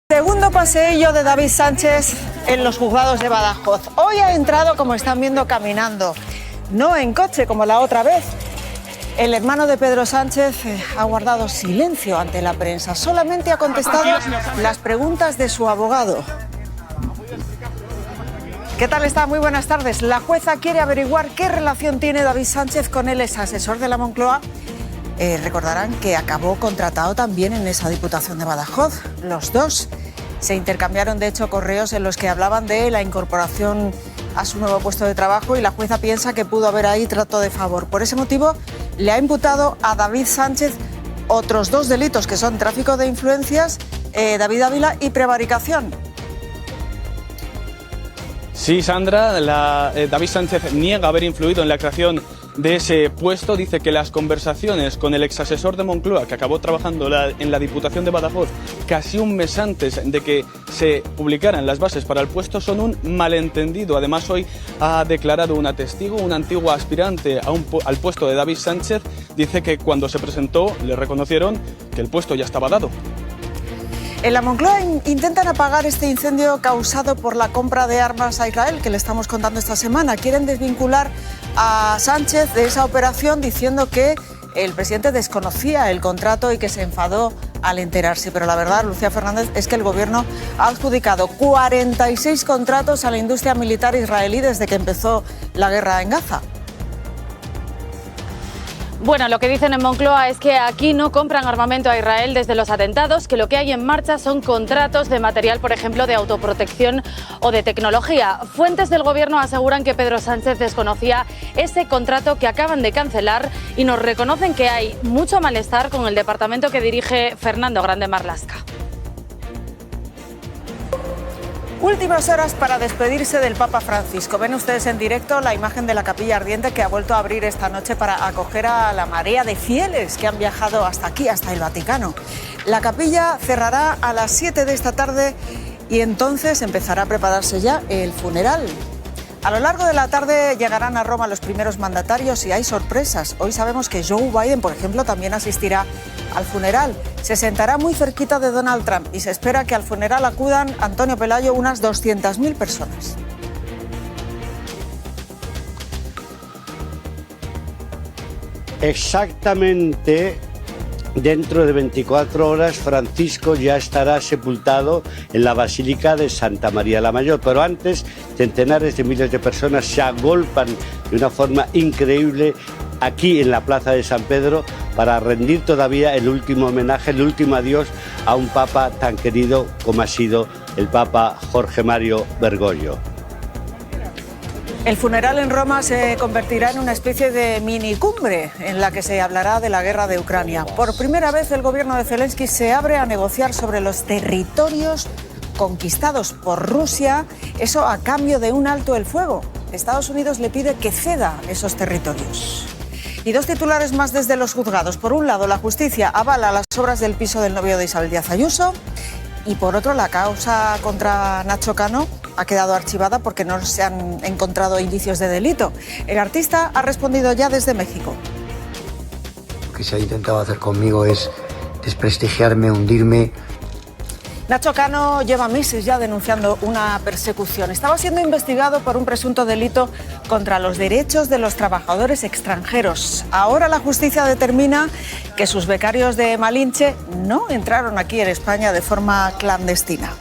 Segundo paseillo de David Sánchez en los juzgados de Badajoz. Hoy ha entrado, como están viendo, caminando, no en coche como la otra vez. El hermano de Pedro Sánchez ha guardado silencio ante la prensa. Solamente ha contestado las preguntas de su abogado. ¿Qué tal está? Muy buenas tardes. La jueza quiere averiguar qué relación tiene David Sánchez con el ex asesor de la Moncloa. Recordarán que acabó contratado también en esa Diputación de Badajoz. Los dos se intercambiaron, de hecho, correos en los que hablaban de la incorporación a su nuevo puesto de trabajo y la jueza piensa que pudo haber ahí trato de favor. Por ese motivo, le ha imputado a David Sánchez otros dos delitos, que son tráfico de influencias, David Ávila, y prevaricación. Sí, Sandra, David Sánchez niega haber influido en la creación de ese puesto. Dice que las conversaciones con el exasesor de Moncloa, que acabó trabajando en la Diputación de Badajoz casi un mes antes de que se publicaran las bases para el puesto, son un malentendido. Además, hoy ha declarado una testigo, una antigua aspirante al puesto de David Sánchez. Dice que cuando se presentó le reconocieron que el puesto ya estaba dado. En la Moncloa intentan apagar este incendio causado por la compra de armas a Israel, que le estamos contando esta semana. Quieren desvincular a Sánchez de esa operación diciendo que el presidente desconocía el contrato y que se enfadó al enterarse. Pero la verdad, Lucía Fernández, es que el gobierno ha adjudicado 46 contratos a la industria militar israelí desde que empezó la guerra en Gaza. Bueno, lo que dicen en Moncloa es que aquí no compran armamento a Israel desde los atentados, que lo que hay en marcha son contratos de material, por ejemplo, de autoprotección o de tecnología. Fuentes del gobierno aseguran que Pedro Sánchez desconocía ese contrato que acaban de cancelar y nos reconocen que hay mucho malestar con el departamento que dirige Fernando Grande Marlaska. Últimas horas para despedirse del Papa Francisco. Ven ustedes en directo la imagen de la Capilla Ardiente que ha vuelto a abrir esta noche para acoger a la marea de fieles que han viajado hasta aquí, hasta el Vaticano. La capilla cerrará a las 7 de esta tarde y entonces empezará a prepararse ya el funeral. A lo largo de la tarde llegarán a Roma los primeros mandatarios y hay sorpresas. Hoy sabemos que Joe Biden, por ejemplo, también asistirá al funeral. Se sentará muy cerquita de Donald Trump y se espera que al funeral acudan, Antonio Pelayo, unas 200.000 personas. Exactamente. Dentro de 24 horas, Francisco ya estará sepultado en la Basílica de Santa María la Mayor. Pero antes, centenares de miles de personas se agolpan de una forma increíble aquí en la Plaza de San Pedro para rendir todavía el último homenaje, el último adiós a un papa tan querido como ha sido el Papa Jorge Mario Bergoglio. El funeral en Roma se convertirá en una especie de minicumbre en la que se hablará de la guerra de Ucrania. Por primera vez el gobierno de Zelensky se abre a negociar sobre los territorios conquistados por Rusia, eso a cambio de un alto el fuego. Estados Unidos le pide que ceda esos territorios. Y dos titulares más desde los juzgados. Por un lado, la justicia avala las obras del piso del novio de Isabel Díaz Ayuso. Y por otro, la causa contra Nacho Cano ha quedado archivada porque no se han encontrado indicios de delito. El artista ha respondido ya desde México. Lo que se ha intentado hacer conmigo es desprestigiarme, hundirme. Nacho Cano lleva meses ya denunciando una persecución. Estaba siendo investigado por un presunto delito contra los derechos de los trabajadores extranjeros. Ahora la justicia determina que sus becarios de Malinche no entraron aquí en España de forma clandestina.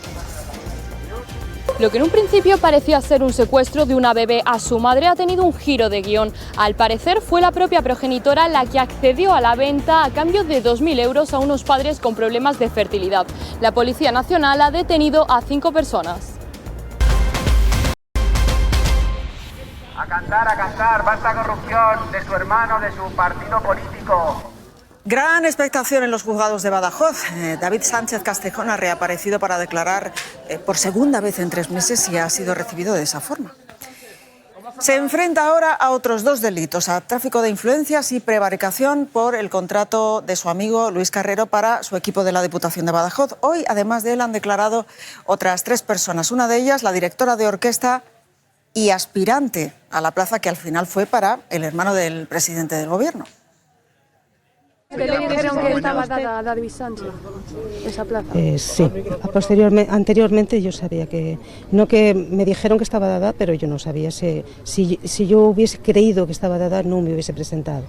Lo que en un principio parecía ser un secuestro de una bebé a su madre ha tenido un giro de guión. Al parecer fue la propia progenitora la que accedió a la venta a cambio de 2.000 euros a unos padres con problemas de fertilidad. La Policía Nacional ha detenido a 5 personas. A cantar, basta corrupción de su hermano, de su partido político. Gran expectación en los juzgados de Badajoz. David Sánchez Castejón ha reaparecido para declarar por segunda vez en 3 meses y ha sido recibido de esa forma. Se enfrenta ahora a otros 2 delitos, a tráfico de influencias y prevaricación por el contrato de su amigo Luis Carrero para su equipo de la Diputación de Badajoz. Hoy, además de él, han declarado otras 3 personas. Una de ellas, la directora de orquesta y aspirante a la plaza que al final fue para el hermano del presidente del gobierno. ¿Te le dijeron que estaba dada a David Sánchez esa plaza? Sí, anteriormente yo sabía que, no que me dijeron que estaba dada, pero yo no sabía, si yo hubiese creído que estaba dada no me hubiese presentado.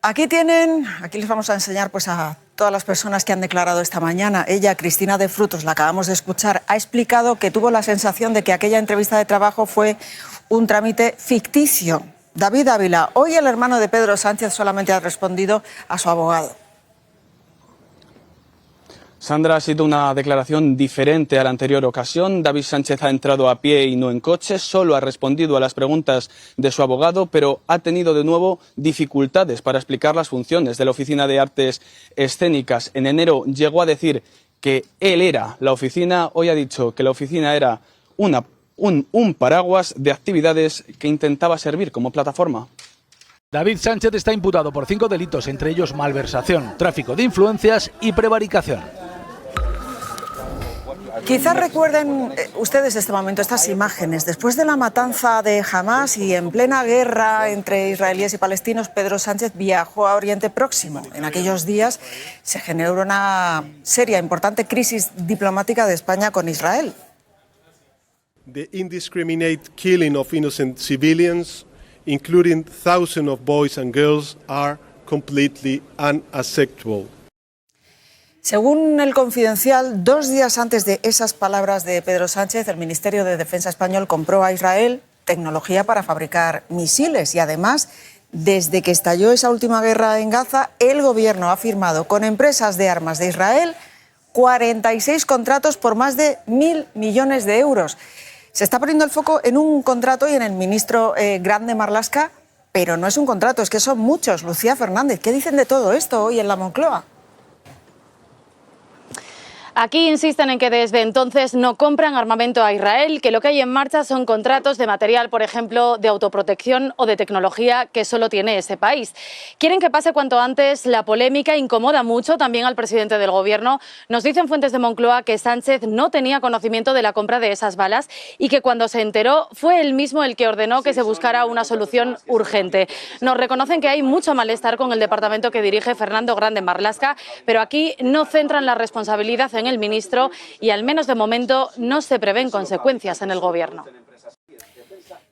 Aquí les vamos a enseñar pues a todas las personas que han declarado esta mañana. Ella, Cristina de Frutos, la acabamos de escuchar, ha explicado que tuvo la sensación de que aquella entrevista de trabajo fue un trámite ficticio. David Ávila, hoy el hermano de Pedro Sánchez solamente ha respondido a su abogado. Sandra, ha sido una declaración diferente a la anterior ocasión. David Sánchez ha entrado a pie y no en coche, solo ha respondido a las preguntas de su abogado, pero ha tenido de nuevo dificultades para explicar las funciones de la Oficina de Artes Escénicas. En enero llegó a decir que él era la oficina, hoy ha dicho que la oficina era un paraguas de actividades que intentaba servir como plataforma. David Sánchez está imputado por 5 delitos, entre ellos malversación, tráfico de influencias y prevaricación. Quizás recuerden ustedes este momento, estas imágenes. Después de la matanza de Hamás y en plena guerra entre israelíes y palestinos, Pedro Sánchez viajó a Oriente Próximo. En aquellos días se generó una seria, importante crisis diplomática de España con Israel. The indiscriminate killing of innocent civilians, including thousands of boys and girls, are completely unacceptable. Según El Confidencial, 2 días antes de esas palabras de Pedro Sánchez, el Ministerio de Defensa español compró a Israel tecnología para fabricar misiles y además, desde que estalló esa última guerra en Gaza, el gobierno ha firmado con empresas de armas de Israel 46 contratos por más de 1.000 millones de euros. Se está poniendo el foco en un contrato y en el ministro Grande Marlaska, pero no es un contrato, es que son muchos. Lucía Fernández, ¿qué dicen de todo esto hoy en la Moncloa? Aquí insisten en que desde entonces no compran armamento a Israel, que lo que hay en marcha son contratos de material, por ejemplo, de autoprotección o de tecnología que solo tiene ese país. Quieren que pase cuanto antes. La polémica incomoda mucho también al presidente del Gobierno. Nos dicen fuentes de Moncloa que Sánchez no tenía conocimiento de la compra de esas balas y que cuando se enteró fue él mismo el que ordenó que se buscara una solución urgente. Nos reconocen que hay mucho malestar con el departamento que dirige Fernando Grande Marlaska, pero aquí no centran la responsabilidad en el ministro y al menos de momento no se prevén consecuencias en el gobierno.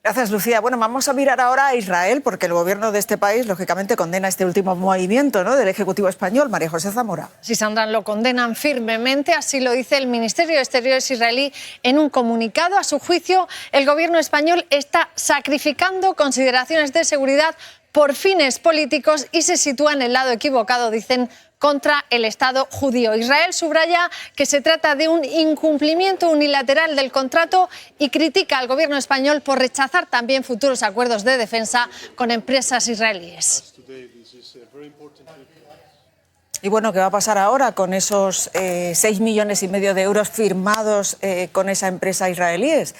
Gracias, Lucía. Bueno, vamos a mirar ahora a Israel porque el gobierno de este país lógicamente condena este último movimiento, ¿no?, del Ejecutivo español. María José Zamora. Sí, Sandra, lo condenan firmemente, así lo dice el Ministerio de Exteriores israelí en un comunicado. A su juicio, el gobierno español está sacrificando consideraciones de seguridad por fines políticos y se sitúa en el lado equivocado, dicen, contra el Estado judío. Israel subraya que se trata de un incumplimiento unilateral del contrato y critica al gobierno español por rechazar también futuros acuerdos de defensa con empresas israelíes. Y bueno, ¿qué va a pasar ahora con esos 6,5 millones de euros firmados con esa empresa israelíes?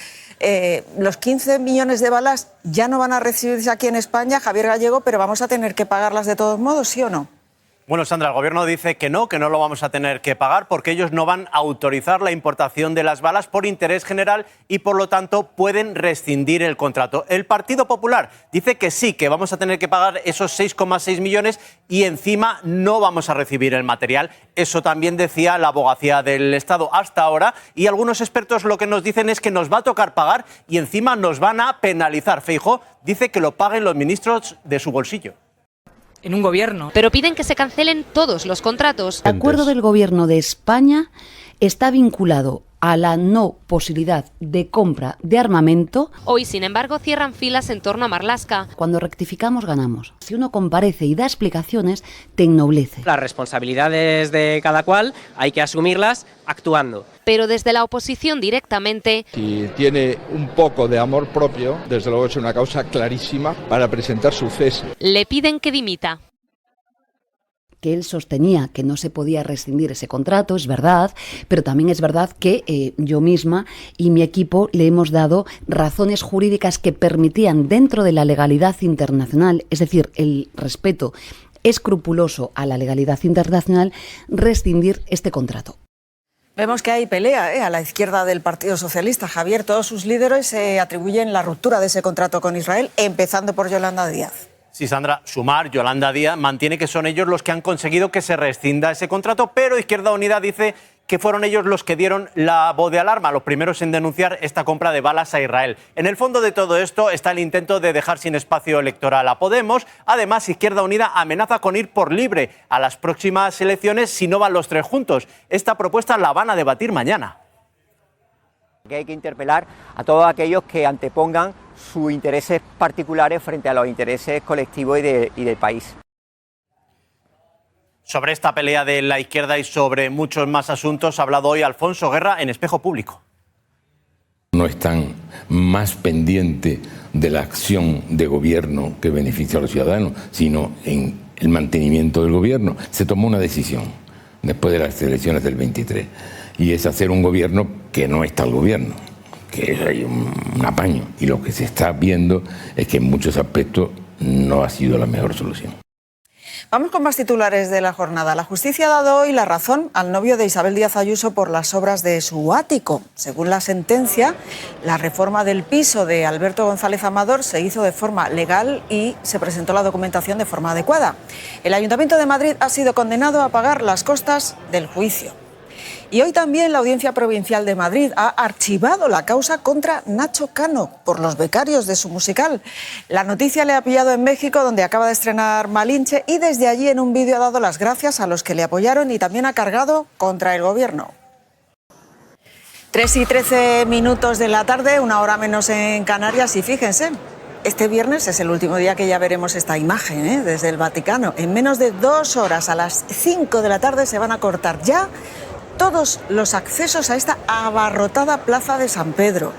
Los 15 millones de balas ya no van a recibirse aquí en España, Javier Gallego, pero vamos a tener que pagarlas de todos modos, ¿sí o no? Bueno, Sandra, el gobierno dice que no lo vamos a tener que pagar porque ellos no van a autorizar la importación de las balas por interés general y, por lo tanto, pueden rescindir el contrato. El Partido Popular dice que sí, que vamos a tener que pagar esos 6,6 millones y encima no vamos a recibir el material. Eso también decía la Abogacía del Estado hasta ahora y algunos expertos lo que nos dicen es que nos va a tocar pagar y encima nos van a penalizar. Feijóo dice que lo paguen los ministros de su bolsillo. En un gobierno. Pero piden que se cancelen todos los contratos. El acuerdo del Gobierno de España está vinculado a la no posibilidad de compra de armamento. Hoy, sin embargo, cierran filas en torno a Marlaska. Cuando rectificamos, ganamos. Si uno comparece y da explicaciones, te ennoblece. Las responsabilidades de cada cual hay que asumirlas actuando. Pero desde la oposición directamente... Si tiene un poco de amor propio, desde luego es una causa clarísima para presentar su cese. Le piden que dimita. Que él sostenía que no se podía rescindir ese contrato, es verdad, pero también es verdad que yo misma y mi equipo le hemos dado razones jurídicas que permitían, dentro de la legalidad internacional, es decir, el respeto escrupuloso a la legalidad internacional, rescindir este contrato. Vemos que hay pelea a la izquierda del Partido Socialista. Javier, todos sus líderes atribuyen la ruptura de ese contrato con Israel, empezando por Yolanda Díaz. Sí, Sandra, Sumar, Yolanda Díaz, mantiene que son ellos los que han conseguido que se rescinda ese contrato, pero Izquierda Unida dice que fueron ellos los que dieron la voz de alarma, los primeros en denunciar esta compra de balas a Israel. En el fondo de todo esto está el intento de dejar sin espacio electoral a Podemos. Además, Izquierda Unida amenaza con ir por libre a las próximas elecciones si no van los tres juntos. Esta propuesta la van a debatir mañana. Que hay que interpelar a todos aquellos que antepongan sus intereses particulares frente a los intereses colectivos y del país. Sobre esta pelea de la izquierda y sobre muchos más asuntos ha hablado hoy Alfonso Guerra en Espejo Público. No están más pendientes de la acción de gobierno que beneficia a los ciudadanos, sino en el mantenimiento del gobierno. Se tomó una decisión después de las elecciones del 23 y es hacer un gobierno que no está al gobierno, que hay un apaño. Y lo que se está viendo es que en muchos aspectos no ha sido la mejor solución. Vamos con más titulares de la jornada. La justicia ha dado hoy la razón al novio de Isabel Díaz Ayuso por las obras de su ático. Según la sentencia, la reforma del piso de Alberto González Amador se hizo de forma legal y se presentó la documentación de forma adecuada. El Ayuntamiento de Madrid ha sido condenado a pagar las costas del juicio. Y hoy también la Audiencia Provincial de Madrid ha archivado la causa contra Nacho Cano por los becarios de su musical. La noticia le ha pillado en México, donde acaba de estrenar Malinche, y desde allí en un vídeo ha dado las gracias a los que le apoyaron y también ha cargado contra el gobierno. 3:13 de la tarde, una hora menos en Canarias, y fíjense, este viernes es el último día que ya veremos esta imagen desde el Vaticano. En menos de 2 horas, a las 5 de la tarde, se van a cortar ya todos los accesos a esta abarrotada plaza de San Pedro.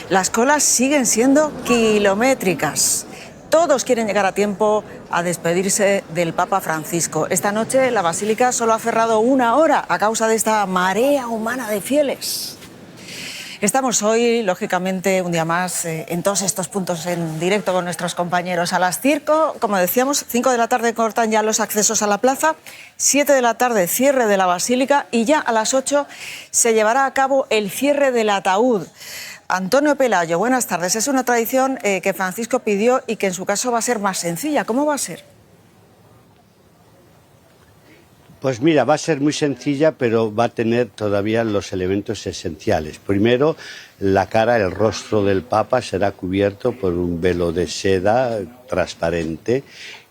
Las colas siguen siendo kilométricas. Todos quieren llegar a tiempo a despedirse del Papa Francisco. Esta noche la Basílica solo ha cerrado 1 hora a causa de esta marea humana de fieles. Estamos hoy, lógicamente, un día más en todos estos puntos en directo con nuestros compañeros. A las 5, como decíamos, 5 de la tarde cortan ya los accesos a la plaza, 7 de la tarde cierre de la Basílica y ya a las 8 se llevará a cabo el cierre del ataúd. Antonio Pelayo, buenas tardes. Es una tradición que Francisco pidió y que en su caso va a ser más sencilla. ¿Cómo va a ser? Pues mira, va a ser muy sencilla, pero va a tener todavía los elementos esenciales. Primero, la cara, el rostro del Papa será cubierto por un velo de seda transparente.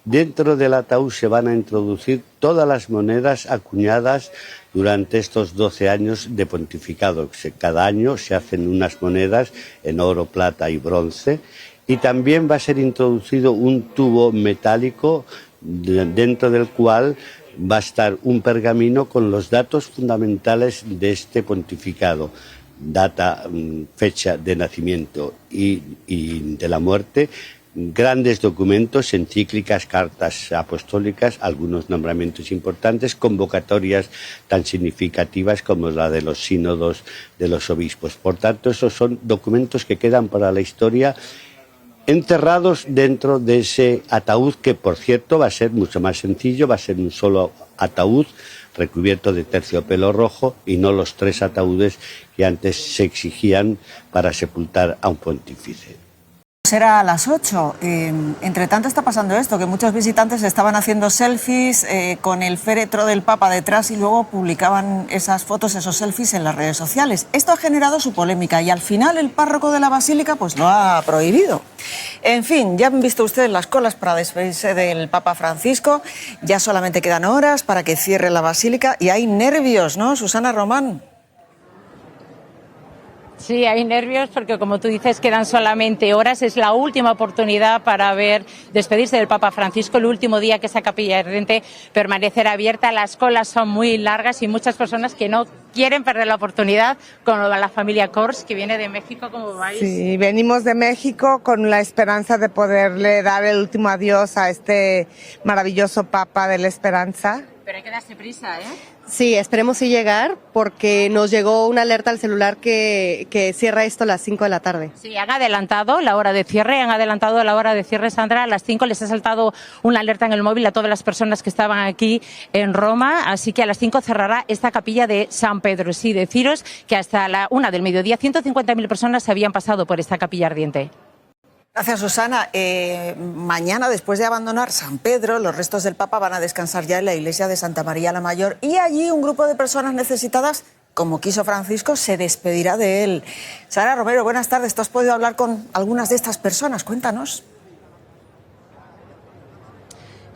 Dentro del ataúd se van a introducir todas las monedas acuñadas durante estos 12 años de pontificado. Cada año se hacen unas monedas en oro, plata y bronce. Y también va a ser introducido un tubo metálico dentro del cual va a estar un pergamino con los datos fundamentales de este pontificado, data, fecha de nacimiento y de la muerte, grandes documentos, encíclicas, cartas apostólicas, algunos nombramientos importantes, convocatorias tan significativas como la de los sínodos de los obispos. Por tanto, esos son documentos que quedan para la historia, enterrados dentro de ese ataúd que, por cierto, va a ser mucho más sencillo, va a ser un solo ataúd recubierto de terciopelo rojo y no los 3 ataúdes que antes se exigían para sepultar a un pontífice. Será a las 8. Entre tanto está pasando esto, que muchos visitantes estaban haciendo selfies con el féretro del Papa detrás y luego publicaban esas fotos, esos selfies en las redes sociales. Esto ha generado su polémica y al final el párroco de la Basílica pues lo ha prohibido. En fin, ya han visto ustedes las colas para despedirse del Papa Francisco. Ya solamente quedan horas para que cierre la Basílica y hay nervios, ¿no, Susana Román? Sí, hay nervios porque, como tú dices, quedan solamente horas. Es la última oportunidad para ver despedirse del Papa Francisco, el último día que esa capilla ardiente permanecerá abierta. Las colas son muy largas y muchas personas que no quieren perder la oportunidad, como la familia Kors, que viene de México, como vais. Sí, venimos de México con la esperanza de poderle dar el último adiós a este maravilloso Papa de la Esperanza. Pero hay que darse prisa, ¿eh? Sí, esperemos sí llegar, porque nos llegó una alerta al celular que cierra esto a las 5 de la tarde. Sí, han adelantado la hora de cierre, Sandra. A las 5 les ha saltado una alerta en el móvil a todas las personas que estaban aquí en Roma, así que a las 5 cerrará esta capilla de San Pedro. Sí, deciros que hasta la 1 del mediodía 150.000 personas se habían pasado por esta capilla ardiente. Gracias, Susana. Mañana, después de abandonar San Pedro, los restos del Papa van a descansar ya en la iglesia de Santa María la Mayor y allí un grupo de personas necesitadas, como quiso Francisco, se despedirá de él. Sara Romero, buenas tardes. ¿Tú has podido hablar con algunas de estas personas? Cuéntanos.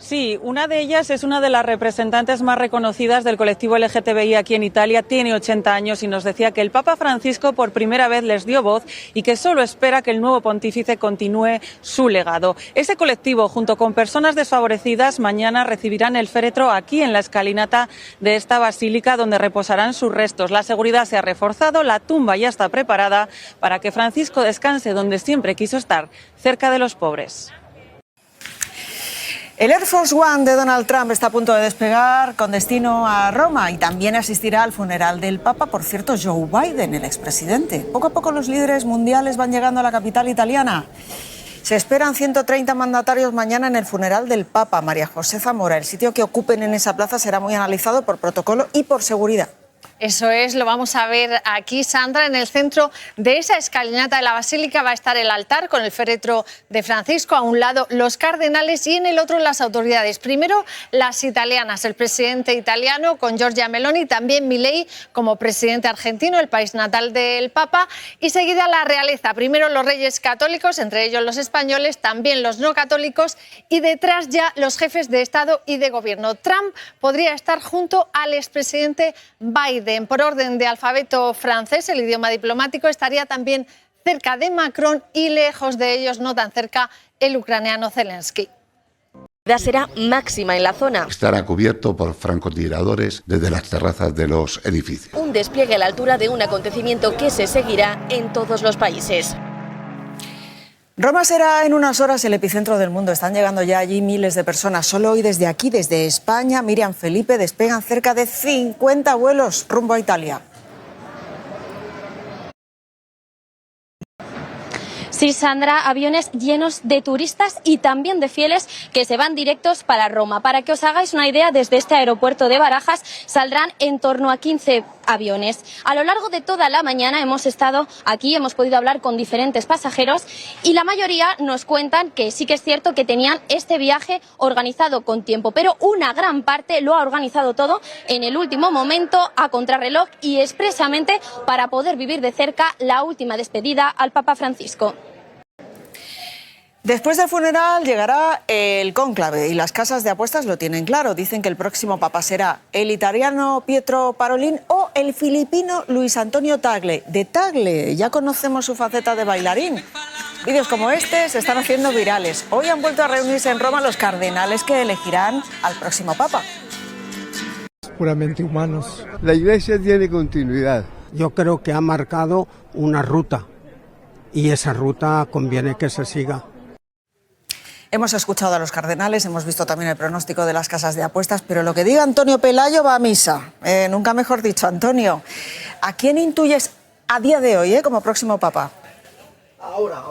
Sí, una de ellas es una de las representantes más reconocidas del colectivo LGTBI aquí en Italia. Tiene 80 años y nos decía que el Papa Francisco por primera vez les dio voz y que solo espera que el nuevo pontífice continúe su legado. Ese colectivo, junto con personas desfavorecidas, mañana recibirán el féretro aquí en la escalinata de esta basílica donde reposarán sus restos. La seguridad se ha reforzado, la tumba ya está preparada para que Francisco descanse donde siempre quiso estar, cerca de los pobres. El Air Force One de Donald Trump está a punto de despegar con destino a Roma y también asistirá al funeral del Papa. Por cierto, Joe Biden, el expresidente. Poco a poco los líderes mundiales van llegando a la capital italiana. Se esperan 130 mandatarios mañana en el funeral del Papa. María José Zamora, el sitio que ocupen en esa plaza será muy analizado por protocolo y por seguridad. Eso es, lo vamos a ver aquí, Sandra. En el centro de esa escalinata de la Basílica va a estar el altar con el féretro de Francisco. A un lado los cardenales y en el otro las autoridades. Primero las italianas, el presidente italiano con Giorgia Meloni, también Milei como presidente argentino, el país natal del Papa. Y seguida la realeza. Primero los reyes católicos, entre ellos los españoles, también los no católicos y detrás ya los jefes de Estado y de Gobierno. Trump podría estar junto al expresidente Biden. Por orden de alfabeto francés, el idioma diplomático, estaría también cerca de Macron y lejos de ellos, no tan cerca, el ucraniano Zelensky. La será máxima en la zona. Estará cubierto por francotiradores desde las terrazas de los edificios. Un despliegue a la altura de un acontecimiento que se seguirá en todos los países. Roma será en unas horas el epicentro del mundo. Están llegando ya allí miles de personas. Solo hoy desde aquí, desde España, Miriam Felipe, despegan cerca de 50 vuelos rumbo a Italia. Sí, Sandra, aviones llenos de turistas y también de fieles que se van directos para Roma. Para que os hagáis una idea, desde este aeropuerto de Barajas saldrán en torno a 15 aviones. A lo largo de toda la mañana hemos estado aquí, hemos podido hablar con diferentes pasajeros y la mayoría nos cuentan que sí que es cierto que tenían este viaje organizado con tiempo, pero una gran parte lo ha organizado todo en el último momento, a contrarreloj y expresamente para poder vivir de cerca la última despedida al Papa Francisco. Después del funeral llegará el cónclave y las casas de apuestas lo tienen claro. Dicen que el próximo papa será el italiano Pietro Parolin o el filipino Luis Antonio Tagle. De Tagle ya conocemos su faceta de bailarín. Vídeos como este se están haciendo virales. Hoy han vuelto a reunirse en Roma los cardenales que elegirán al próximo papa. Puramente humanos. La Iglesia tiene continuidad. Yo creo que ha marcado una ruta y esa ruta conviene que se siga. Hemos escuchado a los cardenales, hemos visto también el pronóstico de las casas de apuestas, pero lo que diga Antonio Pelayo va a misa. Nunca mejor dicho, Antonio. ¿A quién intuyes a día de hoy como próximo papa? Ahora.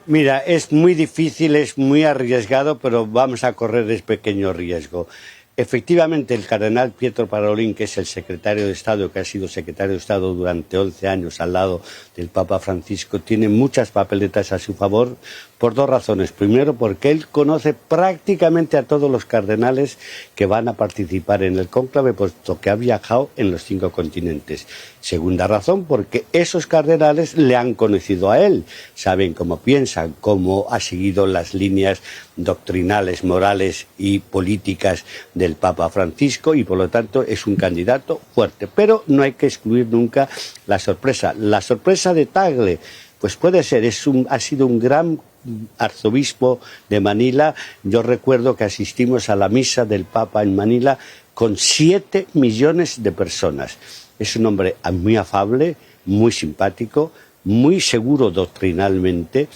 Mira, es muy difícil, es muy arriesgado, pero vamos a correr ese pequeño riesgo. Efectivamente, el cardenal Pietro Parolin, que es el secretario de Estado, que ha sido secretario de Estado durante 11 años al lado del Papa Francisco, tiene muchas papeletas a su favor por dos razones. Primero, porque él conoce prácticamente a todos los cardenales que van a participar en el cónclave, puesto que ha viajado en los 5 continentes. Segunda razón, porque esos cardenales le han conocido a él, saben cómo piensa, cómo ha seguido las líneas doctrinales, morales y políticas del Papa Francisco y por lo tanto es un candidato fuerte. Pero no hay que excluir nunca la sorpresa. La sorpresa de Tagle, pues puede ser, ha sido un gran arzobispo de Manila. Yo recuerdo que asistimos a la misa del Papa en Manila con 7 millones de personas. Es un hombre muy afable, muy simpático, muy seguro doctrinalmente.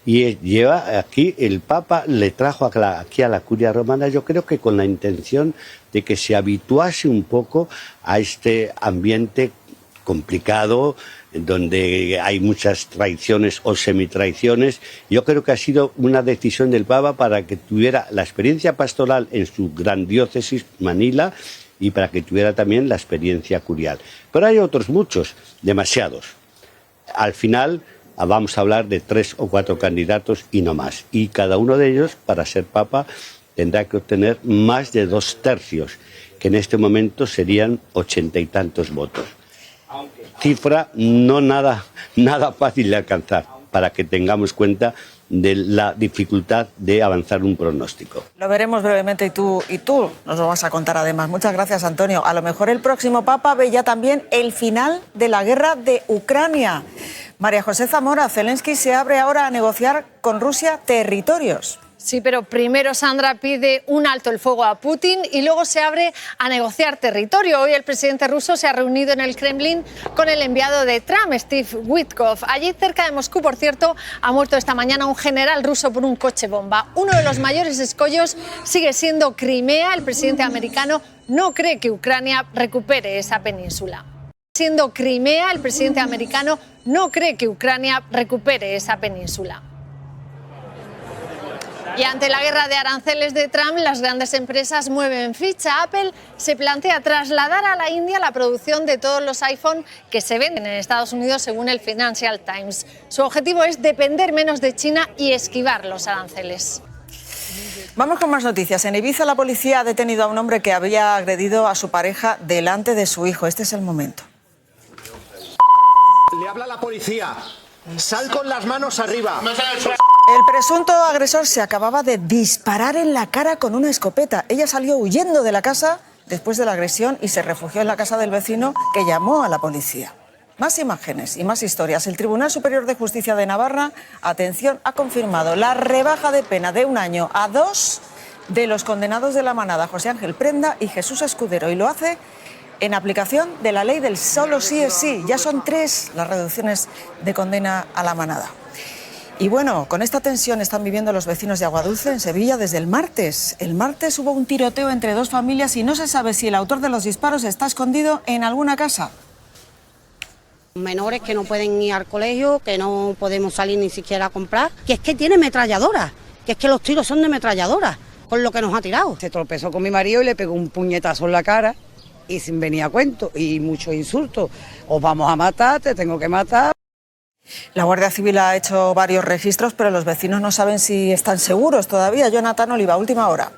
Y lleva aquí, el Papa le trajo aquí a la Curia Romana, yo creo que con la intención de que se habituase un poco a este ambiente complicado, donde hay muchas traiciones o semitraiciones. Yo creo que ha sido una decisión del Papa para que tuviera la experiencia pastoral en su gran diócesis, Manila, y para que tuviera también la experiencia curial. Pero hay otros muchos, demasiados. Al final vamos a hablar de 3 o 4 candidatos y no más. Y cada uno de ellos, para ser papa, tendrá que obtener más de 2 tercios, que en este momento serían 80 y tantos votos. Cifra no nada fácil de alcanzar, para que tengamos cuenta de la dificultad de avanzar un pronóstico. Lo veremos brevemente y tú nos lo vas a contar además. Muchas gracias, Antonio. A lo mejor el próximo Papa ve ya también el final de la guerra de Ucrania. María José Zamora, Zelensky se abre ahora a negociar con Rusia territorios. Sí, pero primero Sandra pide un alto el fuego a Putin y luego se abre a negociar territorio. Hoy el presidente ruso se ha reunido en el Kremlin con el enviado de Trump, Steve Witkoff. Allí cerca de Moscú, por cierto, ha muerto esta mañana un general ruso por un coche bomba. Uno de los mayores escollos sigue siendo Crimea. El presidente americano no cree que Ucrania recupere esa península. Siendo Crimea, el presidente americano no cree que Ucrania recupere esa península. Y ante la guerra de aranceles de Trump, las grandes empresas mueven ficha. Apple se plantea trasladar a la India la producción de todos los iPhone que se venden en Estados Unidos, según el Financial Times. Su objetivo es depender menos de China y esquivar los aranceles. Vamos con más noticias. En Ibiza la policía ha detenido a un hombre que había agredido a su pareja delante de su hijo. Este es el momento. Le habla la policía. Sal con las manos arriba. El presunto agresor se acababa de disparar en la cara con una escopeta. Ella salió huyendo de la casa después de la agresión y se refugió en la casa del vecino, que llamó a la policía. Más imágenes y más historias. El Tribunal Superior de Justicia de Navarra, atención, ha confirmado la rebaja de pena de 1 año a 2 de los condenados de la manada, José Ángel Prenda y Jesús Escudero, y lo hace en aplicación de la ley del solo sí es sí. Ya son 3 las reducciones de condena a la manada. Y bueno, con esta tensión están viviendo los vecinos de Aguadulce, en Sevilla, desde el martes. El martes hubo un tiroteo entre 2 familias y no se sabe si el autor de los disparos está escondido en alguna casa. Menores que no pueden ir al colegio, que no podemos salir ni siquiera a comprar, que es que tiene metralladora, que es que los tiros son de metralladora, con lo que nos ha tirado. Se tropezó con mi marido y le pegó un puñetazo en la cara. Y sin venir a cuento, y muchos insultos. Os vamos a matar, te tengo que matar. La Guardia Civil ha hecho varios registros, pero los vecinos no saben si están seguros todavía. Jonathan Oliva, última hora.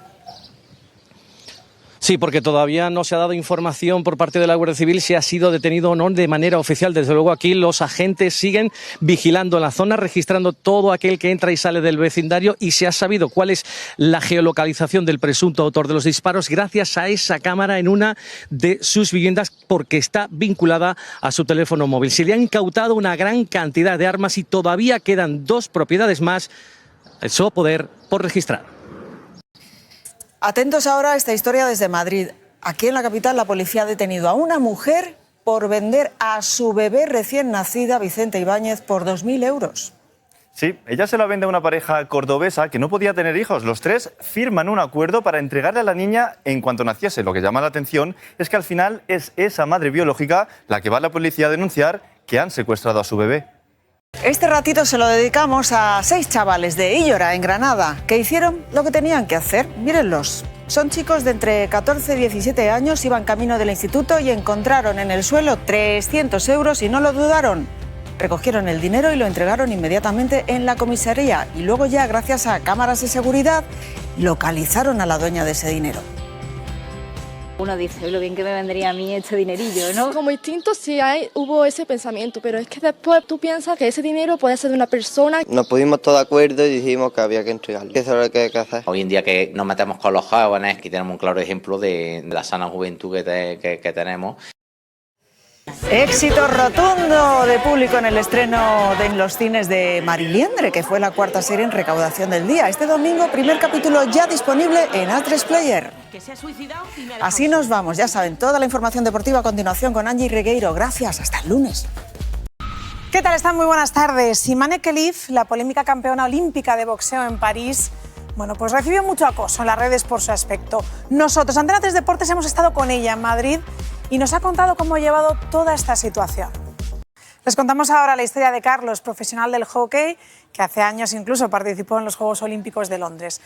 Sí, porque todavía no se ha dado información por parte de la Guardia Civil si ha sido detenido o no de manera oficial. Desde luego aquí los agentes siguen vigilando en la zona, registrando todo aquel que entra y sale del vecindario, y se ha sabido cuál es la geolocalización del presunto autor de los disparos gracias a esa cámara en una de sus viviendas, porque está vinculada a su teléfono móvil. Se le ha incautado una gran cantidad de armas y todavía quedan 2 propiedades más en su poder por registrar. Atentos ahora a esta historia desde Madrid. Aquí en la capital la policía ha detenido a una mujer por vender a su bebé recién nacida, Vicente Ibáñez, por 2.000 euros. Sí, ella se la vende a una pareja cordobesa que no podía tener hijos. Los 3 firman un acuerdo para entregarle a la niña en cuanto naciese. Lo que llama la atención es que al final es esa madre biológica la que va a la policía a denunciar que han secuestrado a su bebé. Este ratito se lo dedicamos a 6 chavales de Illora, en Granada, que hicieron lo que tenían que hacer. Mírenlos. Son chicos de entre 14 y 17 años, iban camino del instituto y encontraron en el suelo 300 euros y no lo dudaron. Recogieron el dinero y lo entregaron inmediatamente en la comisaría. Y luego ya, gracias a cámaras de seguridad, localizaron a la dueña de ese dinero. Uno dice, lo bien que me vendría a mí este dinerillo, ¿no? Como instinto sí hubo ese pensamiento, pero es que después tú piensas que ese dinero puede ser de una persona. Nos pusimos todos de acuerdo y dijimos que había que entregarlo. Eso es lo que hay que hacer. Hoy en día que nos metemos con los jóvenes, aquí tenemos un claro ejemplo de la sana juventud que tenemos. Éxito rotundo de público en el estreno en los cines de Mariliendre, que fue la 4ª serie en recaudación del día. Este domingo, primer capítulo ya disponible en A3 Player. Así nos vamos, ya saben, toda la información deportiva a continuación con Angie Regueiro. Gracias, hasta el lunes. ¿Qué tal están? Muy buenas tardes. Simone Khelif, la polémica campeona olímpica de boxeo en París, pues recibió mucho acoso en las redes por su aspecto. Nosotros, Antena 3 Deportes, hemos estado con ella en Madrid y nos ha contado cómo ha llevado toda esta situación. Les contamos ahora la historia de Carlos, profesional del hockey, que hace años incluso participó en los Juegos Olímpicos de Londres.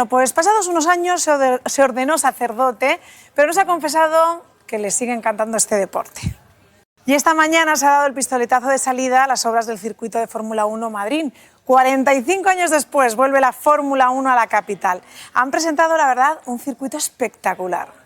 Pues pasados unos años se ordenó sacerdote, pero nos ha confesado que le sigue encantando este deporte. Y esta mañana se ha dado el pistoletazo de salida a las obras del circuito de Fórmula 1 Madrid. 45 años después vuelve la Fórmula 1 a la capital. Han presentado, la verdad, un circuito espectacular.